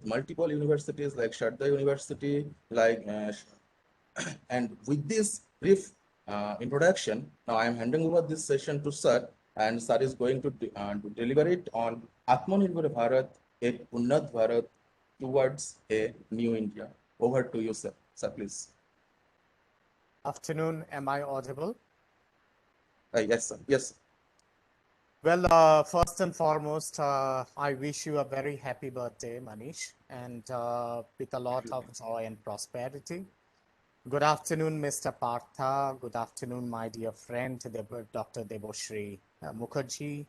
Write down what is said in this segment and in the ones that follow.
multiple universities like Sharda University, and with this brief introduction, now I am handing over this session to Sir, and Sir is going to deliver it on Atmanirbhar Bharat, a Unnat Bharat towards a new India. Over to you, sir. Sir, please. Afternoon, am I audible? Yes, sir. Yes. Well, first and foremost, I wish you a very happy birthday, Manish, and with a lot of joy and prosperity. Good afternoon, Mr. Partha. Good afternoon, my dear friend, Dr. Deboshri Mukherjee.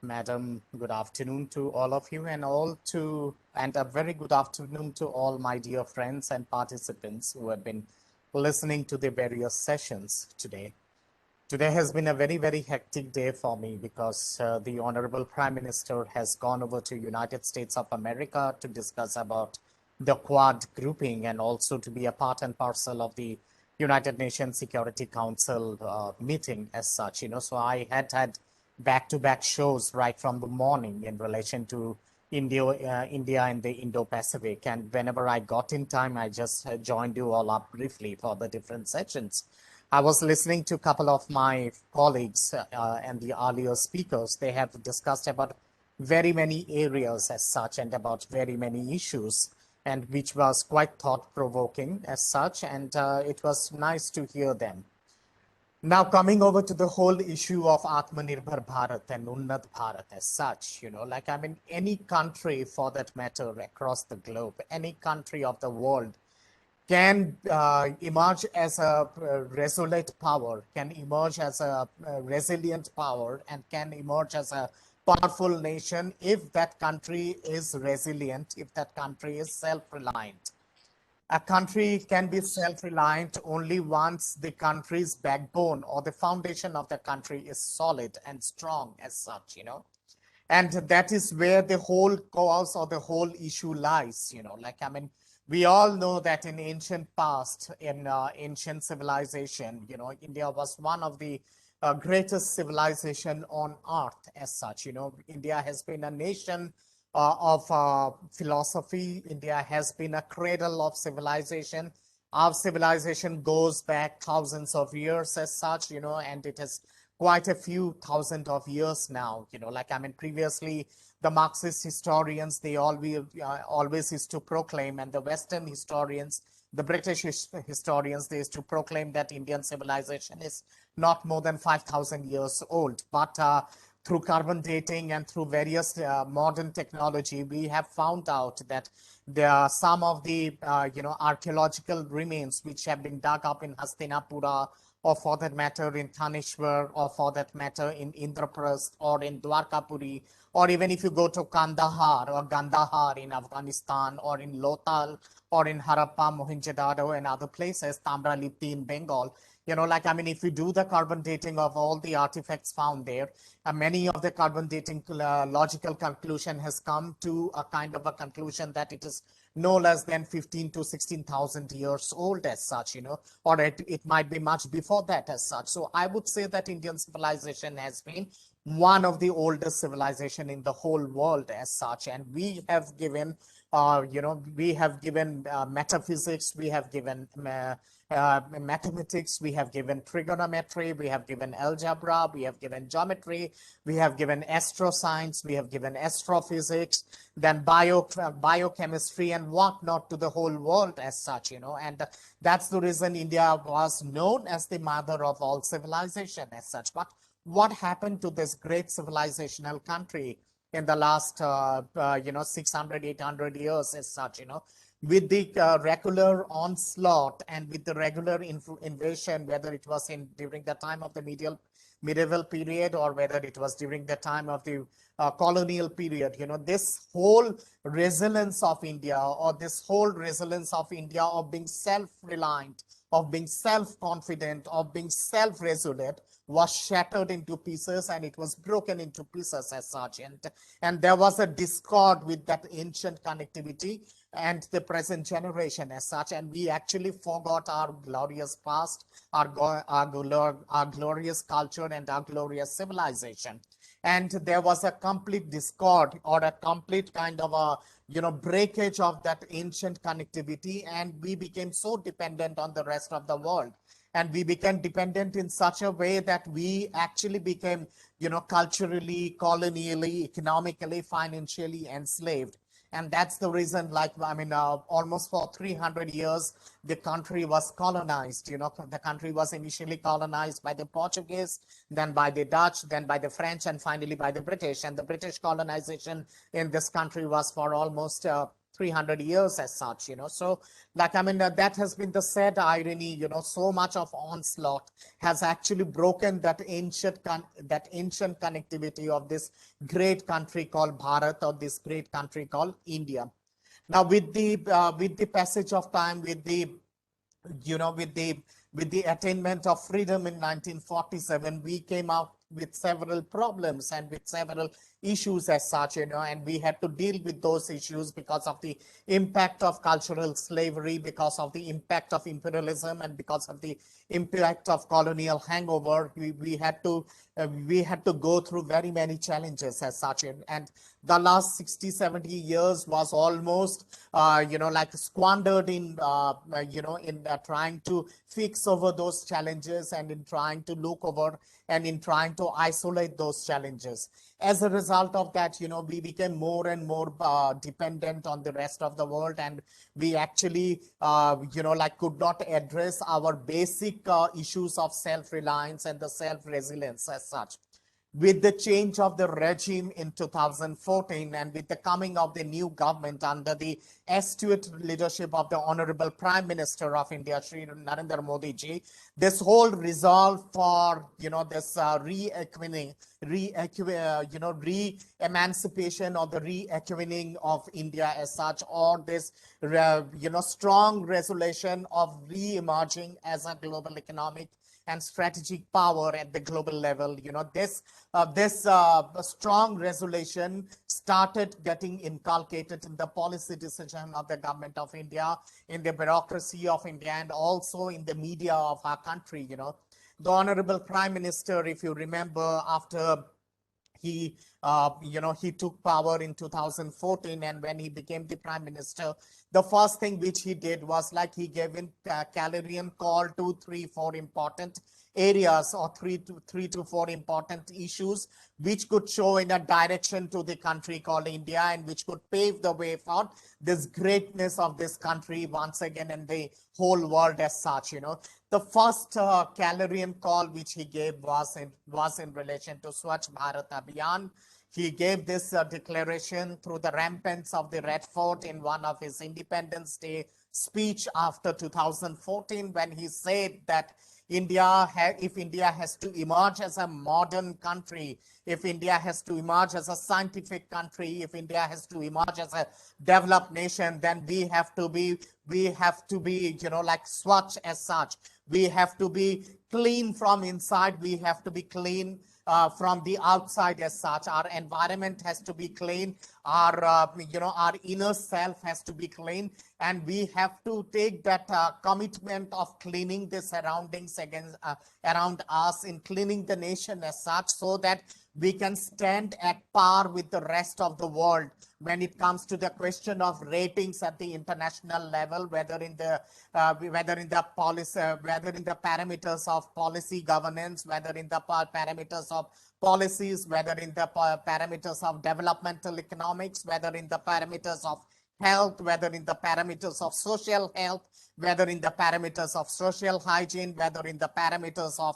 Madam, good afternoon to all of you and a very good afternoon to all my dear friends and participants who have been listening to the various sessions today. Today has been a very, very hectic day for me because the Honorable Prime Minister has gone over to United States of America to discuss about the Quad grouping and also to be a part and parcel of the United Nations Security Council meeting as such. So I had back-to-back shows right from the morning in relation to India and the Indo-Pacific. And whenever I got in time, I just joined you all up briefly for the different sessions. I was listening to a couple of my colleagues and the earlier speakers. They have discussed about very many areas as such and about very many issues, and which was quite thought-provoking as such, and it was nice to hear them. Now, coming over to the whole issue of Atmanirbhar Bharat and Unnat Bharat as such, any country for that matter across the globe, any country of the world can emerge as a resolute power, can emerge as a resilient power, and can emerge as a powerful nation if that country is resilient, if that country is self-reliant. A country can be self-reliant only once the country's backbone or the foundation of the country is solid and strong as such. And that is where the whole cause or the whole issue lies. We all know that in ancient past, in ancient civilization, India was one of the greatest civilization on earth as such. India has been a nation of philosophy. India has been a cradle of civilization. Our civilization goes back thousands of years as such, and it has quite a few thousand of years now. Previously, the Marxist historians, they always used to proclaim, and the Western historians, the British historians, they used to proclaim that Indian civilization is not more than 5,000 years old. But through carbon dating and through various modern technology, we have found out that there are some of the archaeological remains which have been dug up in Hastinapura, or for that matter in Thanishwar, or for that matter in Indraprasth or in Dwarkapuri, or even if you go to Kandahar or Gandhar in Afghanistan, or in Lothal, or in Harappa, Mohenjo-daro and other places, Tamralipti in Bengal, if you do the carbon dating of all the artifacts found there, many of the carbon dating logical conclusion has come to a kind of a conclusion that it is no less than 15 to 16,000 years old as such, or it might be much before that as such. So I would say that Indian civilization has been one of the oldest civilization in the whole world as such. And we have given, metaphysics, we have given mathematics, we have given trigonometry, we have given algebra, we have given geometry, we have given astroscience, we have given astrophysics, then biochemistry and whatnot to the whole world as such, and that's the reason India was known as the mother of all civilization as such. But what happened to this great civilizational country in the last 600 800 years as such, with the regular onslaught and with the regular invasion, whether it was during the time of the medieval period or whether it was during the time of the colonial period, this whole resilience of India, or this whole resilience of India of being self-reliant, of being self-confident, of being self-resolute, was shattered into pieces, and it was broken into pieces as such. And there was a discord with that ancient connectivity and the present generation as such. And we actually forgot our glorious past, our glorious culture, and our glorious civilization. And there was a complete discord, or a complete kind of a breakage of that ancient connectivity, and we became so dependent on the rest of the world. And we became dependent in such a way that we actually became, culturally, colonially, economically, financially enslaved. And that's the reason, like, I mean, almost for 300 years, the country was colonized. The country was initially colonized by the Portuguese, then by the Dutch, then by the French, and finally by the British. And the British colonization in this country was for almost 300 years as such. So, like, I mean, that has been the sad irony. So much of onslaught has actually broken that ancient connectivity of this great country called Bharat, or this great country called India. Now, with the passage of time, with the with the attainment of freedom in 1947, we came out with several problems and with several issues as such, and we had to deal with those issues because of the impact of cultural slavery, because of the impact of imperialism, and because of the impact of colonial hangover. We had to go through very many challenges as such, and the last 60-70 years was almost like squandered in trying to fix over those challenges, and in trying to look over, and in trying to isolate those challenges. As a result of that, we became more and more dependent on the rest of the world, and we actually could not address our basic issues of self-reliance and the self-resilience as such. With the change of the regime in 2014, and with the coming of the new government under the astute leadership of the Honorable Prime Minister of India, Shri Narendra Modi ji, this whole resolve for this re-emancipation, or the re-equining of India as such, or this strong resolution of re-emerging as a global economic and strategic power at the global level. This strong resolution started getting inculcated in the policy decision of the government of India, in the bureaucracy of India, and also in the media of our country. The Honorable Prime Minister, if you remember, after he he took power in 2014, and when he became the prime minister, the first thing which he did was, like, he gave in clarion call to 3-4 important areas, or three to four important issues, which could show in a direction to the country called India, and which could pave the way for this greatness of this country once again in the whole world as such. The first clarion call which he gave was in relation to Swachh Bharat Abhiyan. He gave this declaration through the ramparts of the Red Fort in one of his Independence Day speech after 2014, when he said that if India has to emerge as a modern country, if India has to emerge as a scientific country, if India has to emerge as a developed nation, then we have to be, like Swachh as such. We have to be clean from inside. We have to be clean from the outside as such. Our environment has to be clean. Our inner self has to be clean, and we have to take that commitment of cleaning the surroundings around us, in cleaning the nation as such, so that we can stand at par with the rest of the world when it comes to the question of ratings at the international level, whether in the policy, whether in the parameters of policy governance, whether in the parameters of policies, whether in the parameters of developmental economics, whether in the parameters of health, whether in the parameters of social health, whether in the parameters of social hygiene, whether in the parameters of,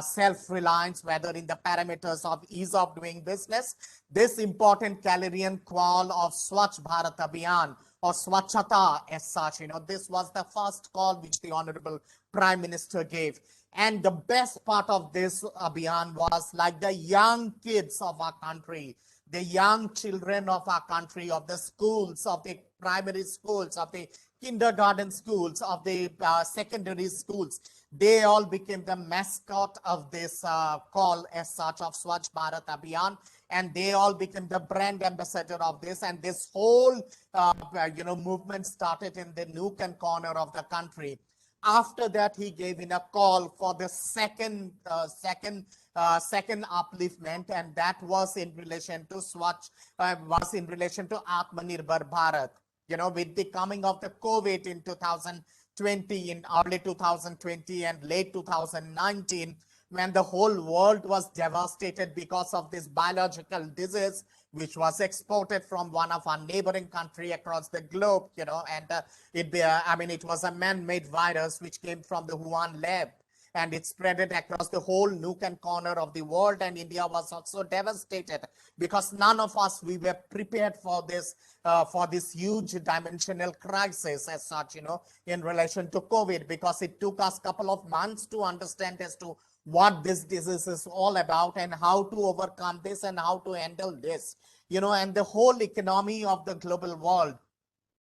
self-reliance, whether in the parameters of ease of doing business. This important clarion call of Swachh Bharat Abhiyan, or Swachhata as such, this was the first call which the Honorable Prime Minister gave. And the best part of this Abhiyan was, like, the young kids of our country, the young children of our country, of the schools, of the primary schools, of the kindergarten schools, of the secondary schools, they all became the mascot of this call as such of Swachh Bharat Abhiyan, and they all became the brand ambassador of this. And this whole movement started in the nook and corner of the country. after that, he gave in a call for the second upliftment, and that was in relation to Atmanirbhar Bharat. You know, with the coming of the COVID in 2020, in early 2020 and late 2019, when the whole world was devastated because of this biological disease, which was exported from one of our neighboring country across the globe, you know, and it was a man-made virus which came from the Wuhan lab, and it spreaded across the whole nook and corner of the world, and India was also devastated because none of us, we were prepared for this huge dimensional crisis as such, you know, in relation to COVID, because it took us a couple of months to understand as to what this disease is all about and how to overcome this and how to handle this, you know. And the whole economy of the global world,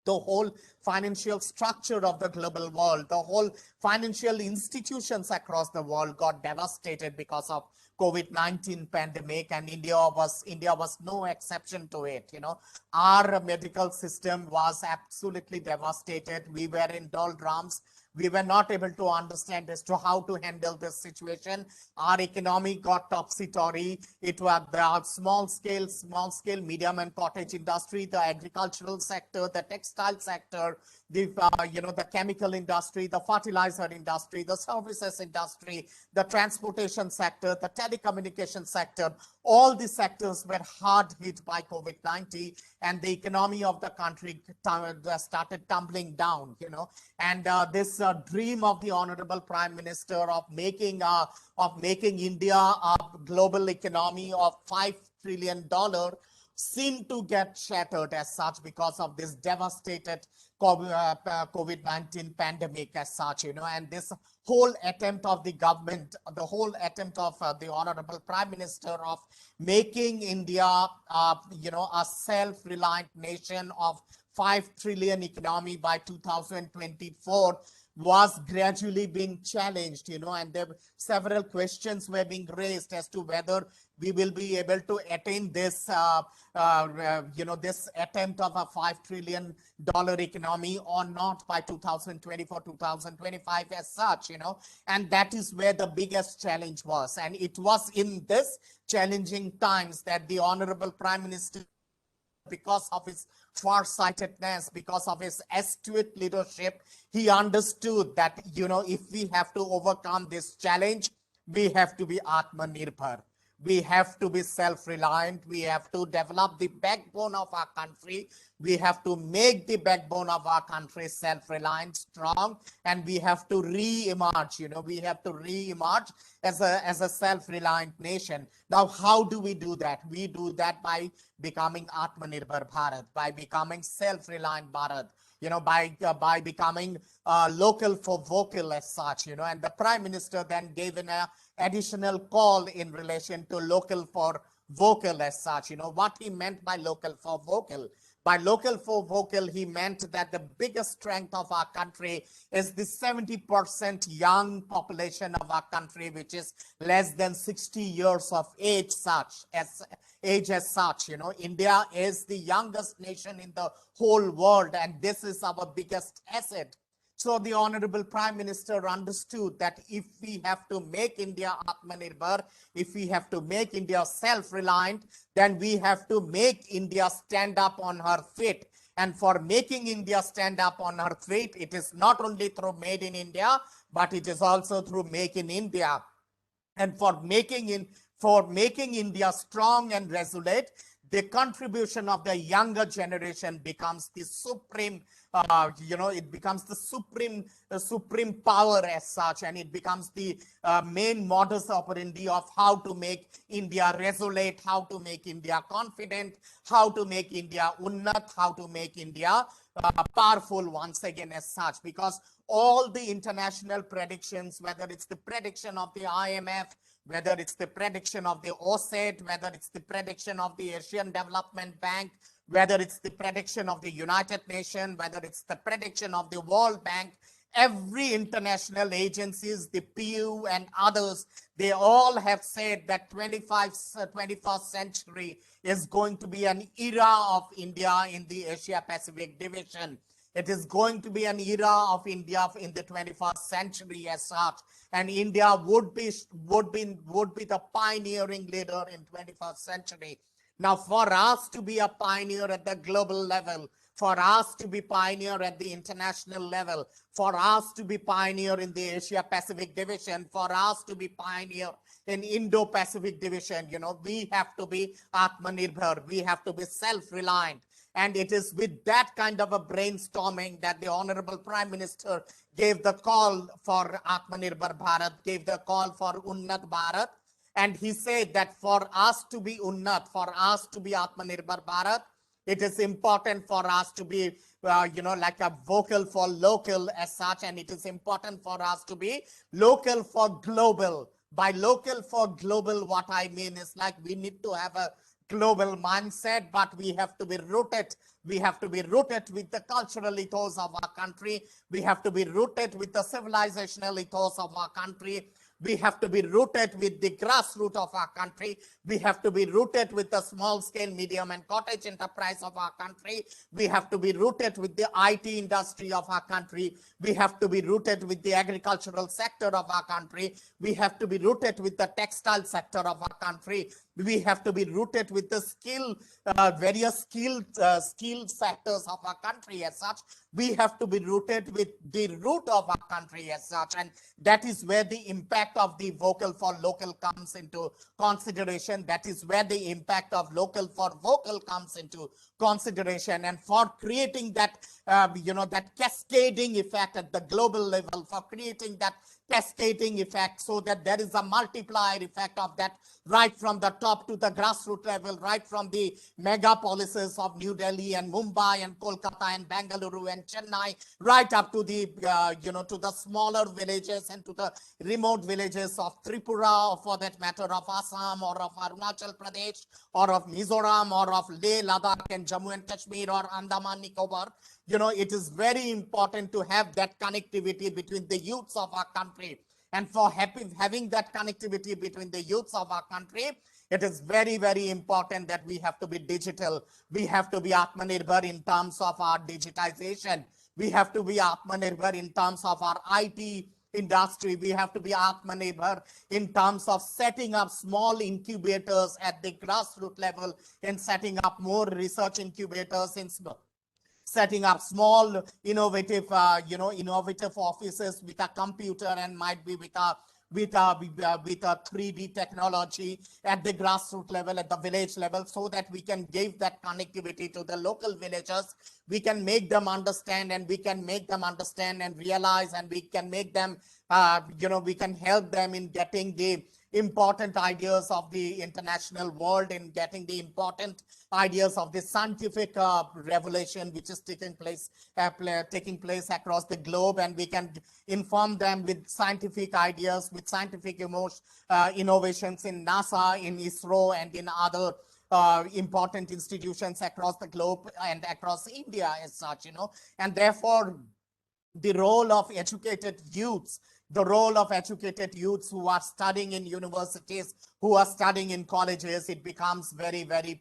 the whole financial structure of the global world, the whole financial institutions across the world got devastated because of COVID-19 pandemic, and India was no exception to it. You know, our medical system was absolutely devastated. We were in doldrums. We were not able to understand as to how to handle this situation. Our economy got topsy-turvy. It was the small scale, medium and cottage industry, the agricultural sector, the textile sector, the chemical industry, the fertilizer industry, the services industry, the transportation sector, the telecommunication sector. All these sectors were hard hit by COVID-19, and the economy of the country started tumbling down, you know. And this dream of the Honorable Prime Minister of making India a global economy of $5 trillion seemed to get shattered as such because of this devastated COVID-19 pandemic as such, you know. And this whole attempt of the government, the whole attempt of the Honorable Prime Minister of making India, a self-reliant nation of 5 trillion economy by 2024 was gradually being challenged, you know, and there were several questions were being raised as to whether we will be able to attain this, this attempt of a $5 trillion economy or not by 2024, 2025 as such, you know. And that is where the biggest challenge was. And it was in this challenging times that the Honorable Prime Minister, because of his farsightedness, because of his astute leadership, he understood that, you know, if we have to overcome this challenge, we have to be Atmanirbhar. We have to be self-reliant. We have to develop the backbone of our country. We have to make the backbone of our country self-reliant, strong, and we have to re-emerge, you know, we have to re-emerge as a self-reliant nation. Now, how do we do that? We do that by becoming Atmanirbhar Bharat, by becoming self-reliant Bharat, you know, by becoming local for vocal as such, you know. And the Prime Minister then gave an additional call in relation to local for vocal as such, you know. What he meant by local for vocal. By local for vocal, he meant that the biggest strength of our country is the 70% young population of our country, which is less than 60 years of age as such, you know. India is the youngest nation in the whole world, and this is our biggest asset. So the Honorable Prime Minister understood that if we have to make India Atmanirbhar, if we have to make India self-reliant, then we have to make India stand up on her feet. And for making India stand up on her feet, it is not only through Made in India, but it is also through Make in India. And for making India strong and resolute, the contribution of the younger generation becomes the supreme, it becomes the supreme power as such, and it becomes the main modus operandi of how to make India resolute, how to make India confident, how to make India unnat, how to make India powerful once again as such. Because all the international predictions, whether it's the prediction of the IMF, whether it's the prediction of the OSET, whether it's the prediction of the Asian Development Bank, whether it's the prediction of the United Nations, whether it's the prediction of the World Bank, every international agencies, the PU and others, they all have said that 21st century is going to be an era of India in the Asia Pacific division. It is going to be an era of India in the 21st century as such, and India would be the pioneering leader in 21st century. Now, for us to be a pioneer at the global level, for us to be pioneer at the international level, for us to be pioneer in the Asia Pacific division, for us to be pioneer in Indo-Pacific division, we have to be Atmanirbhar, we have to be self-reliant. And it is with that kind of a brainstorming that the Honorable Prime Minister gave the call for Atmanirbhar Bharat, gave the call for Unnat Bharat. And he said that for us to be Unnat, for us to be Atmanirbhar Bharat, it is important for us to be, like a vocal for local as such, and it is important for us to be local for global. By local for global, what I mean is like we need to have a global mindset, but we have to be rooted. We have to be rooted with the cultural ethos of our country. We have to be rooted with the civilizational ethos of our country. We have to be rooted with the grassroots of our country. We have to be rooted with the small scale, medium and cottage enterprise of our country. We have to be rooted with the IT industry of our country. We have to be rooted with the agricultural sector of our country. We have to be rooted with the textile sector of our country. We have to be rooted with the various skill sectors of our country as such. We have to be rooted with the root of our country as such, and that is where the impact of the vocal for local comes into consideration. That is where the impact of local for vocal comes into consideration, and for creating that that cascading effect at the global level, for creating that cascading effect so that there is a multiplier effect of that right from the top to the grassroots level, right from the megapolises of New Delhi and Mumbai and Kolkata and Bengaluru and Chennai, right up to the to the smaller villages and to the remote villages of Tripura, or for that matter of Assam or of Arunachal Pradesh or of Mizoram or of Leh, Ladakh and Jammu and Kashmir or Andaman Nicobar. It is very important to have that connectivity between the youths of our country. And for having that connectivity between the youths of our country, it is very, very important that we have to be digital. We have to be Atmanirbhar in terms of our digitization. We have to be Atmanirbhar in terms of our IT industry. We have to be Atmanirbhar in terms of setting up small incubators at the grassroots level, and setting up more research incubators in setting up small innovative offices with a computer, and might be with a 3D technology at the grassroots level, at the village level, so that we can give that connectivity to the local villagers. We can make them understand, and we can make them understand and realize, and we can make them we can help them in getting the important ideas of the international world, in getting the important ideas of the scientific revolution which is taking place across the globe, and we can inform them with scientific ideas, with scientific innovations in NASA, in ISRO, and in other important institutions across the globe and across India as such, and therefore the role of educated youths, who are studying in universities, who are studying in colleges, it becomes very, very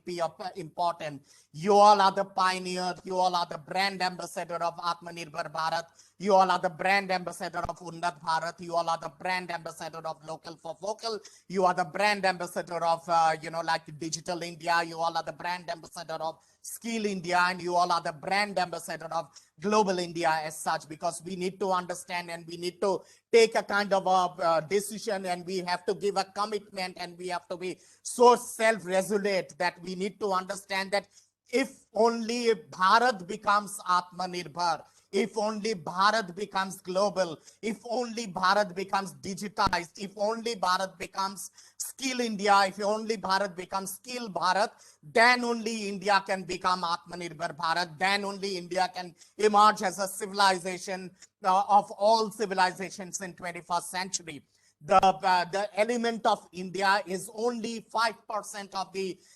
important. You all are the pioneers, you all are the brand ambassador of Atmanirbhar Bharat, you all are the brand ambassador of Unnat Bharat, you all are the brand ambassador of local for vocal, you are the brand ambassador of, like Digital India, you all are the brand ambassador of Skill India, and you all are the brand ambassador of Global India as such, because we need to understand and we need to take a kind of a decision, and we have to give a commitment, and we have to be so self-resolute that we need to understand that if only Bharat becomes Atmanirbhar, if only Bharat becomes global, if only Bharat becomes digitized, if only Bharat becomes Skill India, if only Bharat becomes Skill Bharat, then only India can become Atmanirbhar Bharat, then only India can emerge as a civilization of all civilizations in 21st century. The element of India is only 5%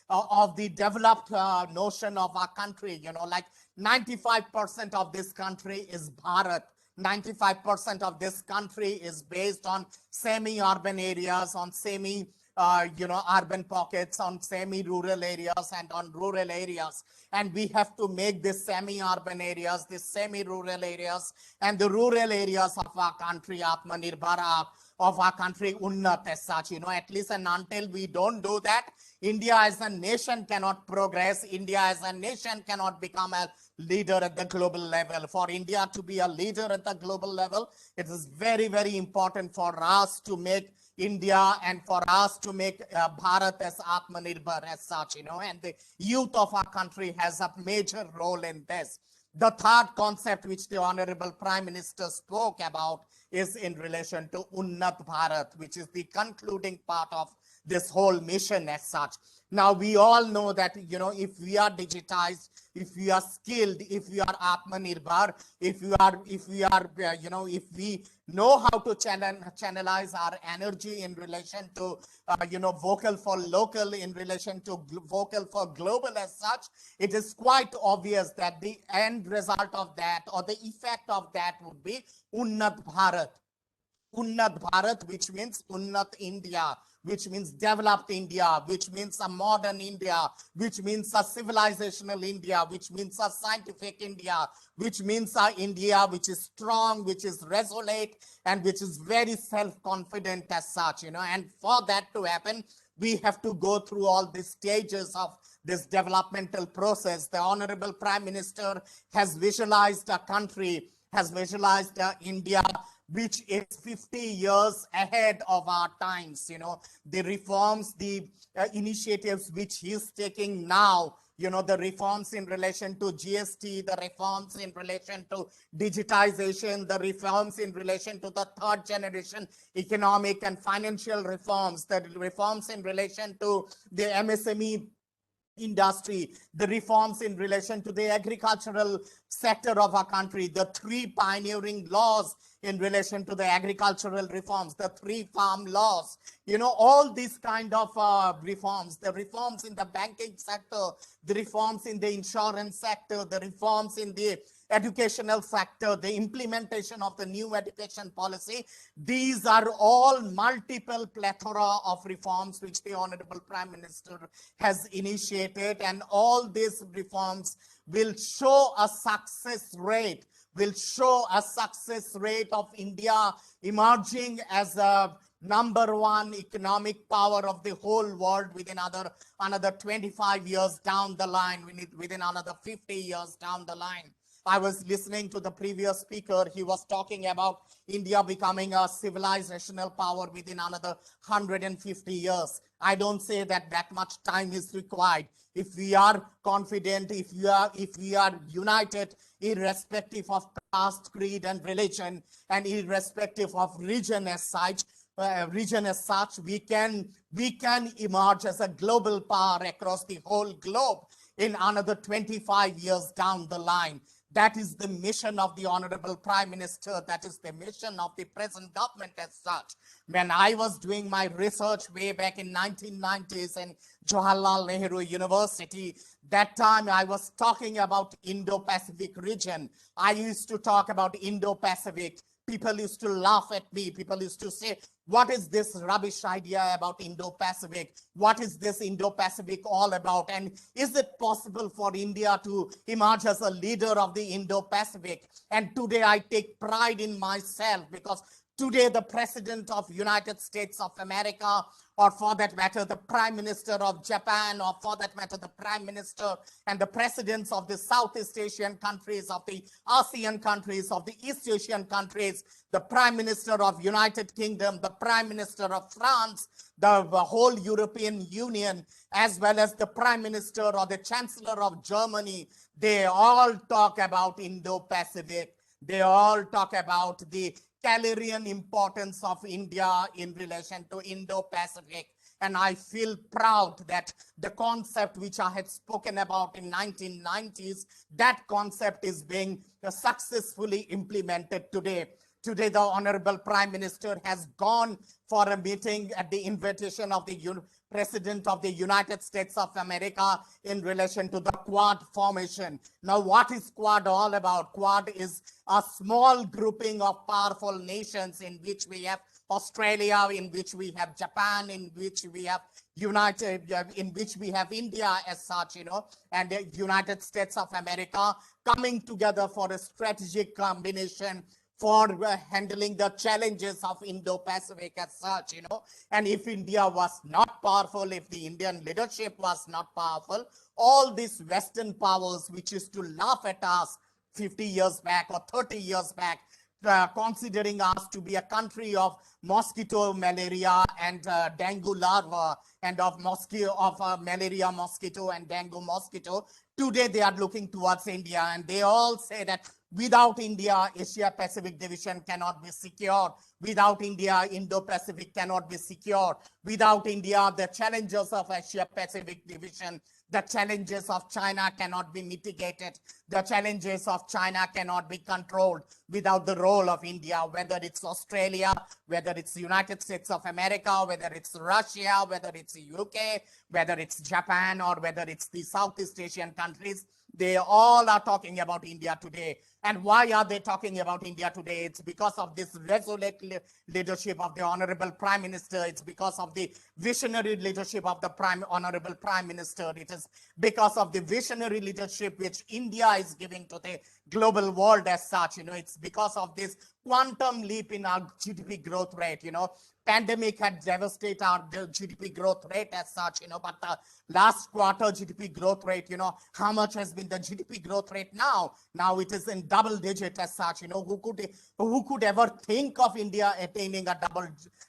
of the developed notion of our country. Like 95% of this country is Bharat. 95% of this country is based on semi-urban areas, on urban pockets, on semi-rural areas, and on rural areas. And we have to make this semi-urban areas, the semi-rural areas, and the rural areas of our country Atmanirbhar, of our country Unnat as such. At least and until we don't do that, India as a nation cannot progress. India as a nation cannot become a leader at the global level. For India to be a leader at the global level, it is very, very important for us to make India and for us to make Bharat as Atmanirbhar as such, and the youth of our country has a major role in this. The third concept which the Honorable Prime Minister spoke about is in relation to Unnat Bharat, which is the concluding part of this whole mission as such. Now, we all know that, if we are digitized, if we are skilled, if we are Atmanirbhar, if we know how to channelize our energy in relation to, vocal for local, in relation to vocal for global as such, it is quite obvious that the end result of that or the effect of that would be Unnat Bharat. Unnat Bharat, which means Unnat India, which means developed India, which means a modern India, which means a civilizational India, which means a scientific India, which means a India which is strong, which is resolute, and which is very self-confident as such, and for that to happen, we have to go through all the stages of this developmental process. The Honorable Prime Minister has visualized a country, has visualized India, which is 50 years ahead of our times. The reforms, the initiatives which he is taking now, the reforms in relation to GST, the reforms in relation to digitization, the reforms in relation to the third generation economic and financial reforms, the reforms in relation to the MSME industry, the reforms in relation to the agricultural sector of our country, the three pioneering laws in relation to the agricultural reforms, the three farm laws, all these kind of reforms, the reforms in the banking sector, the reforms in the insurance sector, the reforms in the educational sector, the implementation of the new education policy. These are all multiple plethora of reforms which the Honorable Prime Minister has initiated, and all these reforms will show a success rate, of India emerging as a number one economic power of the whole world within another 25 years down the line, within another 50 years down the line. I was listening to the previous speaker. He was talking about India becoming a civilizational power within another 150 years. I don't say that much time is required. If we are confident, if we are united, irrespective of caste, creed, and religion, and irrespective of region as such, we can emerge as a global power across the whole globe in another 25 years down the line. That is the mission of the Honorable Prime Minister. That is the mission of the present government as such. When I was doing my research way back in 1990s in Jawaharlal Nehru University, that time I was talking about Indo-Pacific region. I used to talk about Indo-Pacific. People used to laugh at me. People used to say, what is this rubbish idea about Indo-Pacific? What is this Indo-Pacific all about? And is it possible for India to emerge as a leader of the Indo-Pacific? And today I take pride in myself, because today the President of United States of America, or for that matter, the Prime Minister of Japan, or for that matter, the Prime Minister and the Presidents of the Southeast Asian countries, of the ASEAN countries, of the East Asian countries, the Prime Minister of United Kingdom, the Prime Minister of France, the whole European Union, as well as the Prime Minister or the Chancellor of Germany, they all talk about Indo-Pacific. They all talk about the Calorian importance of India in relation to Indo-Pacific. And I feel proud that the concept which I had spoken about in 1990s, that concept is being successfully implemented today. Today, the Honorable Prime Minister has gone for a meeting at the invitation of the President of the United States of America in relation to the Quad formation. Now, what is Quad all about? Quad is a small grouping of powerful nations in which we have Australia, in which we have Japan, in which we have in which we have India as such, and the United States of America coming together for a strategic combination for handling the challenges of Indo-Pacific as such, and if India was not powerful, if the Indian leadership was not powerful, all these Western powers, which used to laugh at us 50 years back or 30 years back, considering us to be a country of mosquito malaria and dengue larva, and of malaria mosquito and dengue mosquito. Today they are looking towards India, and they all say that without India, Asia Pacific division cannot be secured. Without India, Indo-Pacific cannot be secured. Without India, the challenges of Asia Pacific division, the challenges of China cannot be mitigated. The challenges of China cannot be controlled without the role of India, whether it's Australia, whether it's the United States of America, whether it's Russia, whether it's the UK, whether it's Japan, or whether it's the Southeast Asian countries. They all are talking about India today. And why are they talking about India today? It's because of this resolute leadership of the Honorable Prime Minister. It's because of the visionary leadership of the Honorable Prime Minister. It is because of the visionary leadership which India is giving to the global world as such. It's because of this quantum leap in our GDP growth rate. Pandemic had devastated our GDP growth rate as such, but the last quarter GDP growth rate, how much has been the GDP growth rate now? Now it is in double digit as such, who could ever think of India attaining a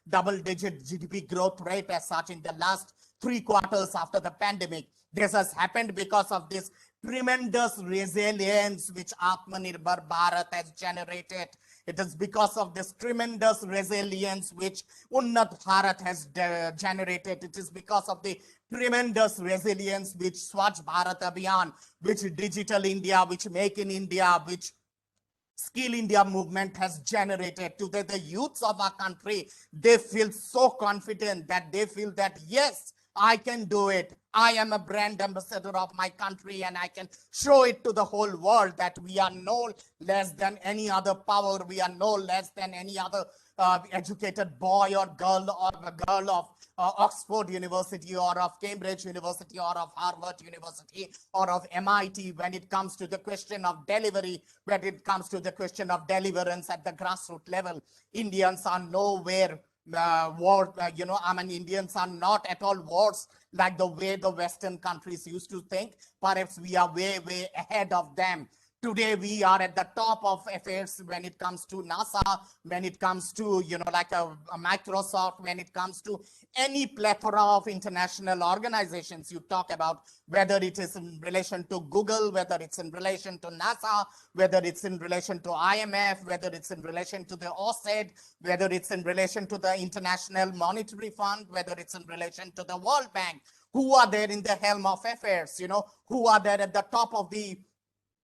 double digit GDP growth rate as such in the last 3 quarters after the pandemic? This has happened because of this tremendous resilience which Atmanirbhar Bharat has generated. It is because of this tremendous resilience which Unnat Bharat has generated. It is because of the tremendous resilience which Swachh Bharat Abhiyan, which Digital India, which Make in India, which Skill India movement has generated. Today, the youths of our country, they feel so confident that they feel that, yes, I can do it. I am a brand ambassador of my country, and I can show it to the whole world that we are no less than any other power. We are no less than any other educated boy or girl, or a girl of Oxford University, or of Cambridge University, or of Harvard University, or of MIT, when it comes to the question of delivery, when it comes to the question of deliverance at the grassroots level. Indians are nowhere Indians are not at all worse like the way the Western countries used to think. Perhaps we are way ahead of them. Today, we are at the top of affairs when it comes to NASA, when it comes to, like a Microsoft, when it comes to any plethora of international organizations you talk about, whether it is in relation to Google, whether it's in relation to NASA, whether it's in relation to IMF, whether it's in relation to the OSED, whether it's in relation to the International Monetary Fund, whether it's in relation to the World Bank. Who are there in the helm of affairs? Who are there at the top of the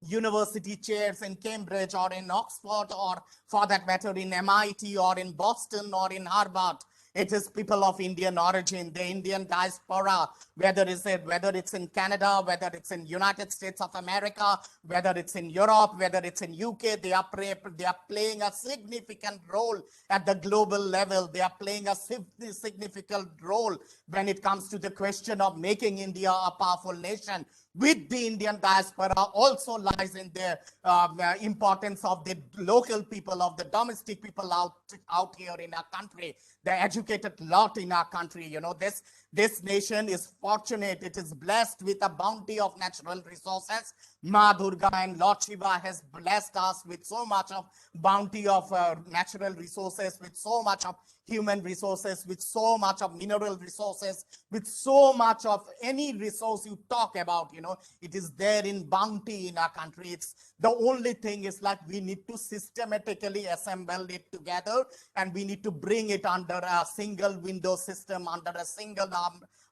university chairs in Cambridge or in Oxford, or for that matter in MIT or in Boston or in Harvard? It is people of Indian origin, the Indian diaspora, whether it's in Canada, whether it's in United States of America, whether it's in Europe, whether it's in UK, they are playing a significant role at the global level. They are playing a significant role when it comes to the question of making India a powerful nation. With the Indian diaspora also lies in the importance of the local people, of the domestic people out here in our country, the educated lot in our country. This nation is fortunate. It is blessed with a bounty of natural resources. Ma Durga and Lord Shiva has blessed us with so much of bounty of natural resources, with so much of human resources, with so much of mineral resources, with so much of any resource you talk about, it is there in bounty in our country. It's the only thing is like we need to systematically assemble it together, and we need to bring it under a single window system, under a single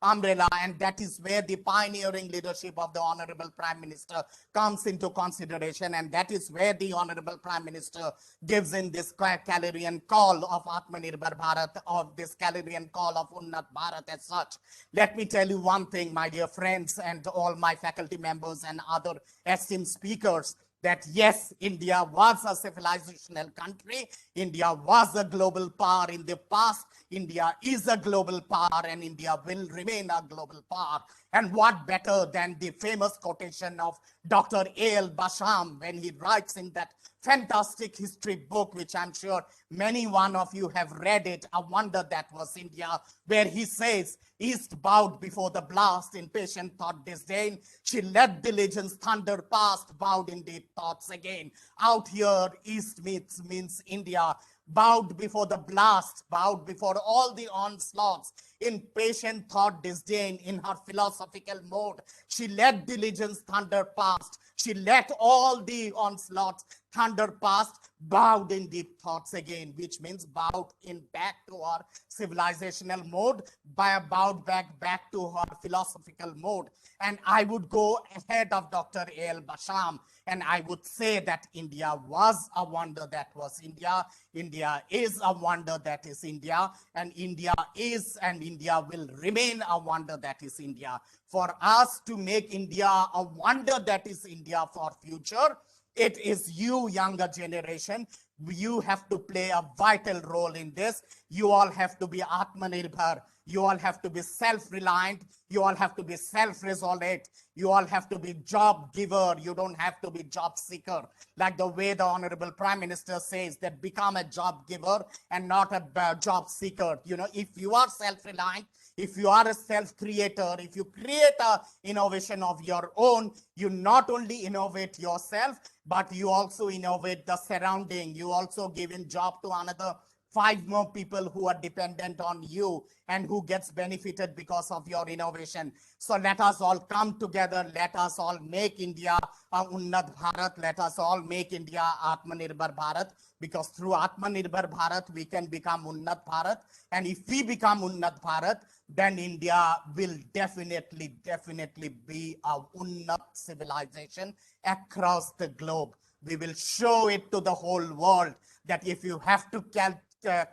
umbrella, and that is where the pioneering leadership of the Honorable Prime Minister comes into consideration, and that is where the Honorable Prime Minister gives in this Calorian call of Atmanirbhar Bharat, of this Calorian call of Unnat Bharat as such. Let me tell you one thing, my dear friends, and all my faculty members and other esteemed speakers. that yes, India was a civilizational country. India was a global power in the past. India is a global power, and India will remain a global power. And what better than the famous quotation of Dr. A.L. Basham when he writes in that fantastic history book, which I'm sure many one of you have read it, A Wonder That Was India, where he says, East bowed before the blast, in patient thought disdain. She led diligence, thunder past, bowed indeed thoughts again. Out here, East means India, bowed before the blast, bowed before all the onslaughts, in patient thought disdain, in her philosophical mode. She let diligence thunder past. She let all the onslaughts thunder past, bowed in deep thoughts again, which means bowed in back to her civilizational mode, bowed back to her philosophical mode. And I would go ahead of Dr. A.L. Basham, and I would say that India was a wonder that was India. India is a wonder that is India, and India is and India will remain a wonder that is India. For us to make India a wonder that is India for future, it is you, younger generation. You have to play a vital role in this. You all have to be Atmanirbhar. You all have to be self-reliant. You all have to be self-resolute. You all have to be job giver. You don't have to be job seeker. Like the way the Honorable Prime Minister says that become a job giver and not a job seeker. You know, if you are self-reliant, if you are a self-creator, if you create a innovation of your own, you not only innovate yourself, but you also innovate the surrounding. You also give in job to another 5 more people who are dependent on you and who gets benefited because of your innovation. So let us all come together. Let us all make India a Unnat Bharat. Let us all make India Atmanirbhar Bharat, because through Atmanirbhar Bharat, we can become Unnat Bharat. And if we become Unnat Bharat, then India will definitely be a Unnat civilization across the globe. We will show it to the whole world that if you have to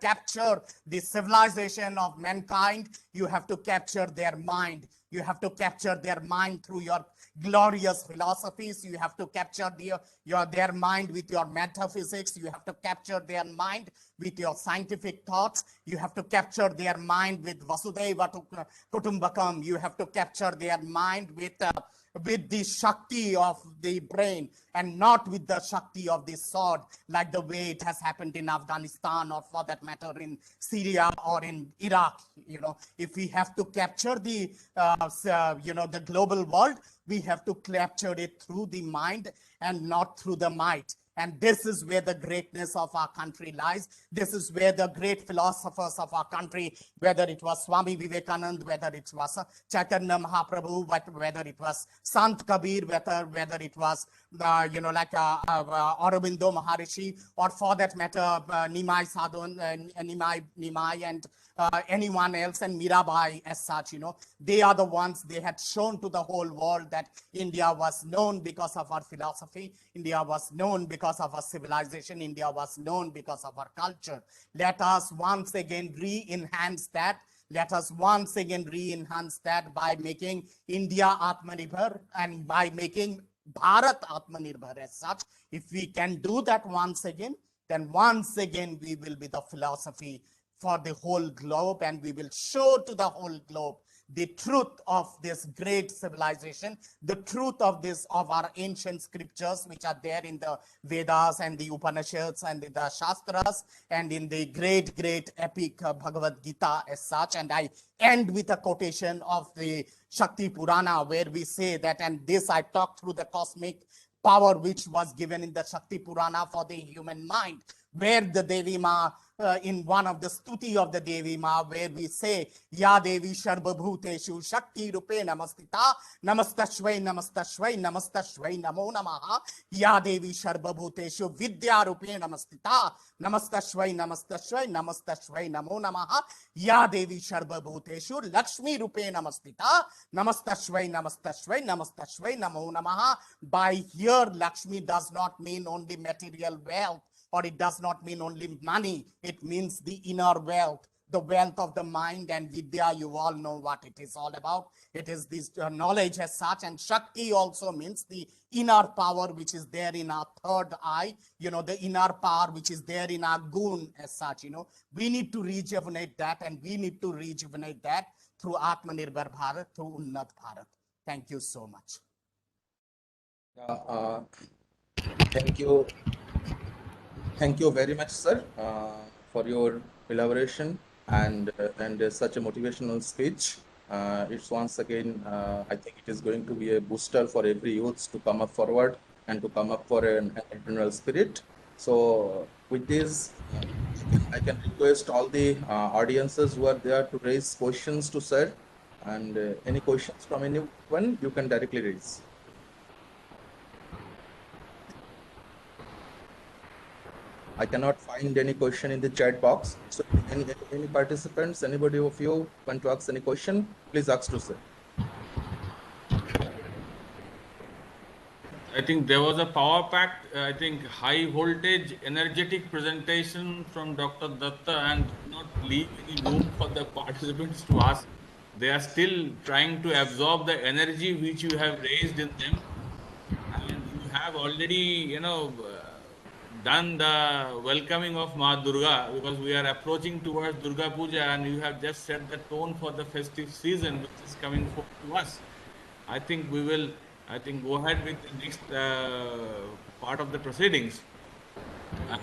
capture the civilization of mankind, you have to capture their mind. You have to capture their mind through your glorious philosophies. You have to capture their mind with your metaphysics. You have to capture their mind with your scientific thoughts. You have to capture their mind with Vasudhaiva Kutumbakam. You have to capture their mind with the Shakti of the brain and not with the Shakti of the sword, like the way it has happened in Afghanistan, or for that matter in Syria or in Iraq. You know, if we have to capture the the global world, we have to capture it through the mind and not through the might. And this is where the greatness of our country lies. This is where the great philosophers of our country, whether it was Swami Vivekananda, whether it was Chaitanya Mahaprabhu, whether it was Sant Kabir, whether it was, Aurobindo Maharishi, or for that matter, Nimai Sadhon, Nimai and anyone else, and Mirabai as such, they are the ones, they had shown to the whole world that India was known because of our philosophy. India was known because of our civilization. India was known because of our culture. Let us once again re-enhance that. Let us once again re-enhance that by making India Atmanirbhar and by making Bharat Atmanirbhar as such. If we can do that once again, then once again we will be the philosophy for the whole globe, and we will show to the whole globe the truth of this great civilization, the truth of our ancient scriptures, which are there in the Vedas and the Upanishads and the Shastras and in the great epic Bhagavad Gita as such. And I end with a quotation of the Shakti Purana, where we say that, and this I talk through the cosmic power which was given in the Shakti Purana for the human mind, where the Devi Ma, in one of the stuti of the Devi Ma, where we say, Ya Devi Sharbhabhuteshu Shakti Rupe Namastita, Namastashvai Namastashvai Namastashvai Namo Namaha, Ya Devi Sharbhabhuteshu Vidya Rupe Namastita, Namastashvai Namastashvai Namastashvai Namo Namaha, Ya Devi Sharbhabhuteshu Lakshmi Rupe Namastita, Namastashvai Namastashvai Namastashvai Namo Namaha. By here, Lakshmi does not mean only material wealth, or it does not mean only money. It means the inner wealth, the wealth of the mind and Vidya, you all know what it is all about. It is this knowledge as such, and Shakti also means the inner power which is there in our third eye, the inner power which is there in our gun as such. We need to rejuvenate that, and we need to rejuvenate that through Atmanirbhar Bharat, through Unnat Bharat. Thank you so much. Thank you. Thank you very much, sir, for your elaboration and such a motivational speech. It's once again, I think it is going to be a booster for every youth to come up forward and to come up for an entrepreneurial spirit. So, with this, I can request all the audiences who are there to raise questions to sir, and any questions from anyone you can directly raise. I cannot find any question in the chat box. So any participants, anybody of you want to ask any question, please ask to sir. I think there was a power packed, I think high voltage energetic presentation from Dr. Datta and did not leave any room for the participants to ask. They are still trying to absorb the energy which you have raised in them. And you have already, done the welcoming of Ma Durga, because we are approaching towards Durga Puja, and you have just set the tone for the festive season which is coming forth to us. I think we will, I think, go ahead with the next part of the proceedings. And